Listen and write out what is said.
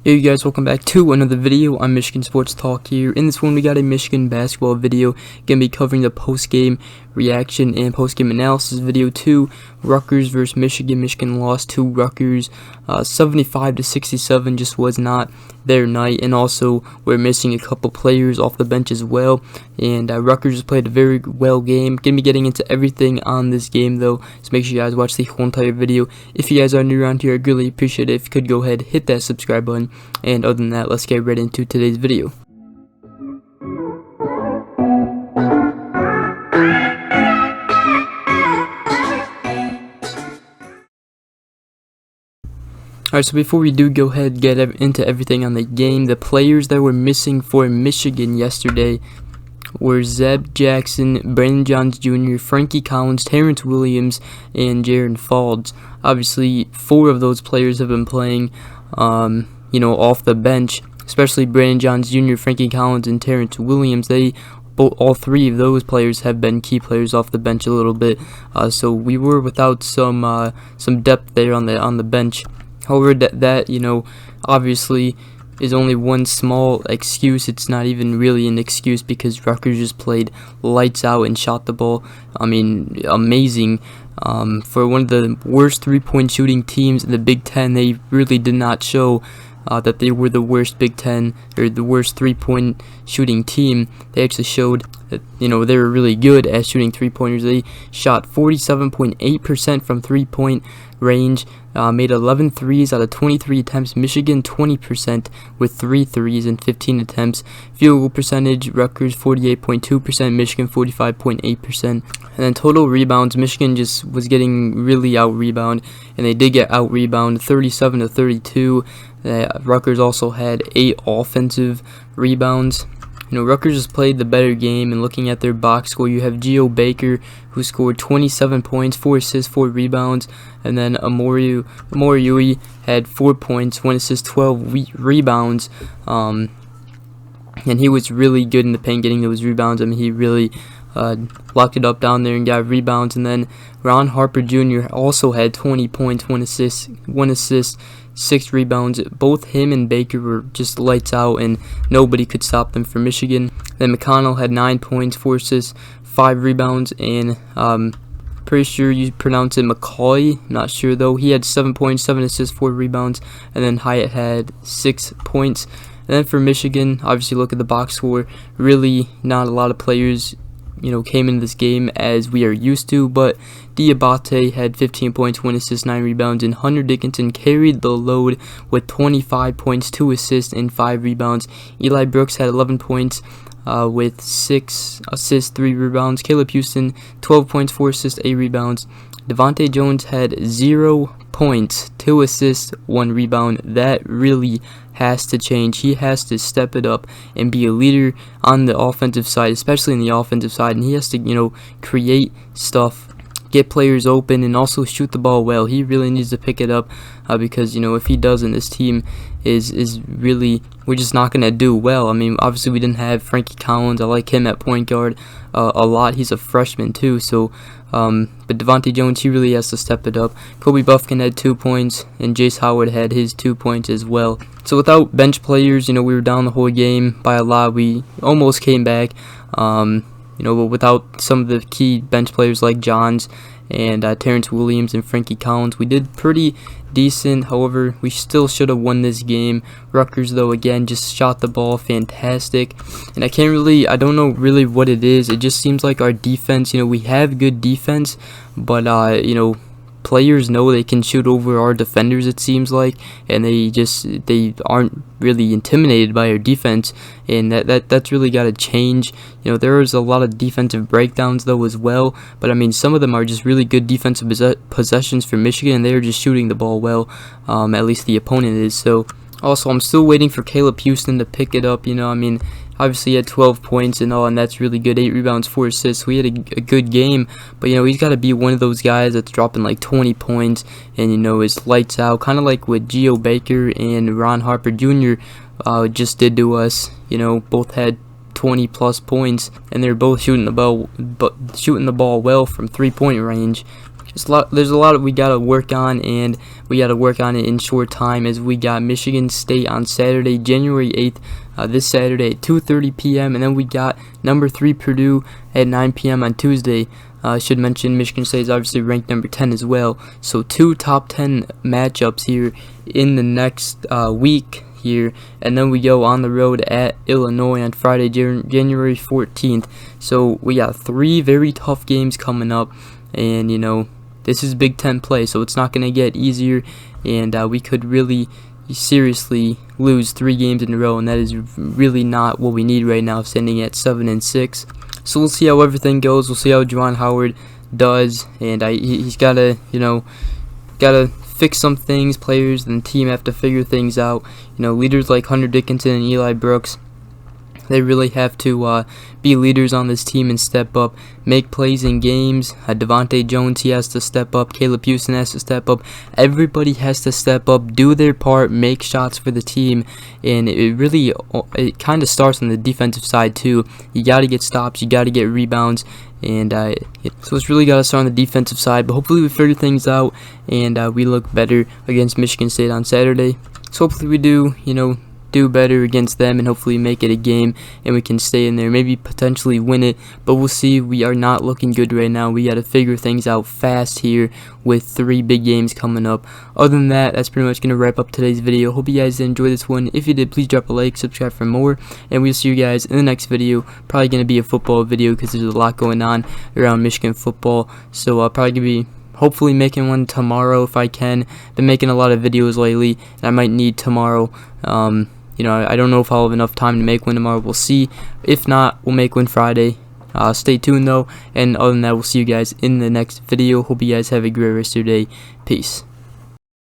Hey you guys, welcome back to another video. I'm Michigan Sports Talk here. In this one we got a Michigan basketball video. Gonna be covering the post-game reaction and post-game analysis video to Rutgers versus Michigan. Michigan lost to Rutgers 75-67, just was not their night, and also we're missing a couple players off the bench as well, and Rutgers played a very well game. Gonna be getting into everything on this game though, so make sure you guys watch the whole entire video. If you guys are new around here, I'd really appreciate it if you could go ahead, hit that subscribe button, and other than that, let's get right into today's video. Alright, so before we do go ahead and get into everything on the game, the players that were missing for Michigan yesterday were Zeb Jackson, Brandon Johns Jr., Frankie Collins, Terrence Williams, and Jaron Falls. Obviously, 4 of those players have been playing, off the bench, especially Brandon Johns Jr., Frankie Collins, and Terrence Williams. All 3 of those players have been key players off the bench a little bit. So we were without some depth there on the bench. However, that obviously is only one small excuse. It's not even really an excuse because Rutgers just played lights out and shot the ball, amazing. For one of the worst three-point shooting teams in the Big Ten, they really did not show that they were the worst Big Ten or the worst three-point shooting team. They actually showed that they were really good at shooting three-pointers. They shot 47.8% from three-point range, made 11 threes out of 23 attempts. Michigan 20% with 3 threes and 15 attempts. Field goal percentage, Rutgers 48.2%, Michigan 45.8%. And then total rebounds, Michigan just was getting really out-rebound, and they did get out-rebound 37-32. Rutgers also had 8 offensive rebounds. Rutgers just played the better game, and looking at their box score, you have Geo Baker, who scored 27 points, 4 assists, 4 rebounds, and then Amoriui had 4 points, 1 assist, 12 rebounds, and he was really good in the paint getting those rebounds. He really locked it up down there and got rebounds. And then Ron Harper Jr. also had 20 points, 1 assist, 6 rebounds. Both him and Baker were just lights out, and nobody could stop them for Michigan. Then McConnell had 9 points, 4 assists, 5 rebounds, and pretty sure you pronounce it McCoy, not sure though. He had 7 points, 7 assists, 4 rebounds, and then Hyatt had 6 points. And then for Michigan, obviously look at the box score. Really not a lot of players came into this game as we are used to, but Diabate had 15 points, 1 assist, 9 rebounds, and Hunter Dickinson carried the load with 25 points, 2 assists, and 5 rebounds. Eli Brooks had 11 points with 6 assists, 3 rebounds. Caleb Houston, 12 points, 4 assists, 8 rebounds. Devontae Jones had 0 points, 2 assists, 1 rebound. That really has to change. He has to step it up and be a leader on the offensive side, especially in the offensive side, and he has to create stuff, get players open, and also shoot the ball well. He really needs to pick it up because if he doesn't, this team is really, we're just not going to do well. Obviously we didn't have Frankie Collins. I like him at point guard a lot. He's a freshman too, so but Devontae Jones, he really has to step it up. Kobe Buffkin had 2 points, and Jace Howard had his 2 points as well. So without bench players, we were down the whole game by a lot. We almost came back, but without some of the key bench players like Johns and Terrence Williams and Frankie Collins, we did pretty decent. However, we still should have won this game. Rutgers, though, again, just shot the ball fantastic, and I don't know really what it is. It just seems like our defense, we have good defense, but players know they can shoot over our defenders, it seems like, and they aren't really intimidated by our defense, and that's really got to change. There is a lot of defensive breakdowns though as well, but some of them are just really good defensive possessions for Michigan, and they're just shooting the ball well, at least the opponent is. So also, I'm still waiting for Caleb Houston to pick it up. Obviously he had 12 points and all, and that's really good. 8 rebounds, 4 assists. So he had a good game, but he's got to be one of those guys that's dropping like 20 points and is lights out, kind of like what Geo Baker and Ron Harper Jr. Just did to us. Both had 20 plus points, and they're both shooting the ball well from 3-point range. there's a lot we gotta work on, and we gotta work on it in short time, as we got Michigan State on Saturday, January 8th, this Saturday at 2:30 p.m. and then we got number 3 Purdue at 9 p.m. on Tuesday. I should mention Michigan State is obviously ranked number 10 as well. So 2 top 10 matchups here in the next week here, and then we go on the road at Illinois on Friday, January 14th. So we got 3 very tough games coming up, and you know, this is Big Ten play, so it's not going to get easier, and we could really seriously lose 3 games in a row, and that is really not what we need right now, standing at 7-6. So we'll see how everything goes. We'll see how Juwan Howard does, and he's gotta, you know, gotta fix some things. Players and the team have to figure things out. You know, leaders like Hunter Dickinson and Eli Brooks, they really have to be leaders on this team and step up, make plays in games. Devontae Jones, he has to step up. Caleb Houston has to step up. Everybody has to step up, do their part, make shots for the team, and it kind of starts on the defensive side too. You got to get stops, you got to get rebounds, and so it's really got to start on the defensive side. But hopefully we figure things out, and we look better against Michigan State on Saturday. So hopefully we do, you know, do better against them, and hopefully make it a game and we can stay in there, maybe potentially win it, but we'll see. We are not looking good right now. We got to figure things out fast here with 3 big games coming up. Other than that, that's pretty much going to wrap up today's video. Hope you guys enjoyed this one. If you did, please drop a like, subscribe for more, and we'll see you guys in the next video. Probably going to be a football video because there's a lot going on around Michigan football, so I'll probably be hopefully making one tomorrow if I can. Been making a lot of videos lately, and I might need tomorrow. You know, I don't know if I'll have enough time to make one tomorrow. We'll see. If not, we'll make one Friday. Stay tuned though, and other than that, we'll see you guys in the next video. Hope you guys have a great rest of your day. Peace.